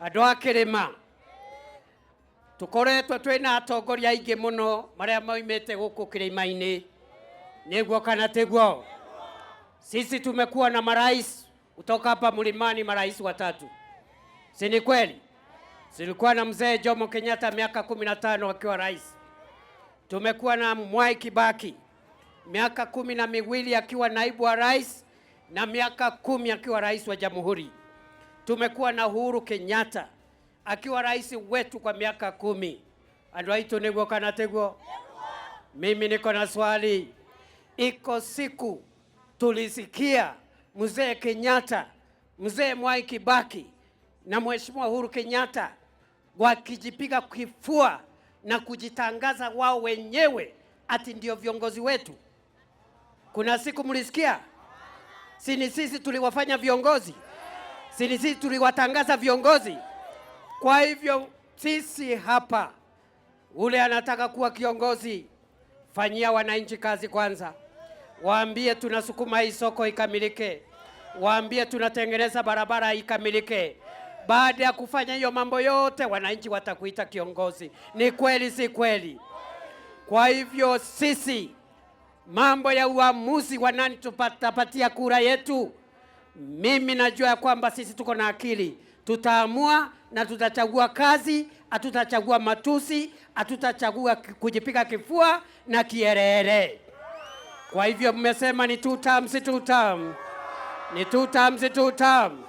Andũ a Kĩrĩma tukoretwo twina atongoria aingĩ mũno maria moimĩte gũkũ kĩrĩma-inĩ, nĩguo kana tiguo? Sisi tumekuwa na marais kutoka hapa mlimani, marais watatu, si ni kweli? Silikuwa na mzee Jomo Kenyatta miaka 15 akiwa rais. Tumekuwa na Mwai Kibaki miaka 12 akiwa naibu wa rais na miaka 10 akiwa rais wa jamhuri. Tumekuwa na Uhuru Kenyatta akiwa rais wetu kwa miaka 10. Andũ aitũ nĩguo kana tiguo? Mimi niko na swali. Iko siku tulisikia mzee Kenyatta, mzee Mwai Kibaki na Mheshimiwa Uhuru Kenyatta wakijipiga kifua na kujitangaza wao wenyewe ati ndio viongozi wetu. Kuna siku mlisikia? Si ni sisi tuliwafanya viongozi? Si ni sisi tuliwatangaza viongozi? Kwa hivyo sisi hapa, ule anataka kuwa kiongozi, fanyia wananchi kazi kwanza. Waambie tunasukuma hii soko ikamilike. Waambie tunatengeneza barabara ikamilike. Baada ya kufanya hiyo mambo yote, wananchi watakuita kiongozi. Ni kweli si kweli? Kwa hivyo sisi, mambo ya uamuzi wa nani tutapatia kura yetu, mimi najua kwamba sisi tuko na akili. Tutaamua na tutachagua kazi, hatutachagua matusi, hatutachagua kujipiga kifua na kierere. Kwa hivyo mmesema ni 2 terms, 2 terms. Ni 2 terms, 2 terms.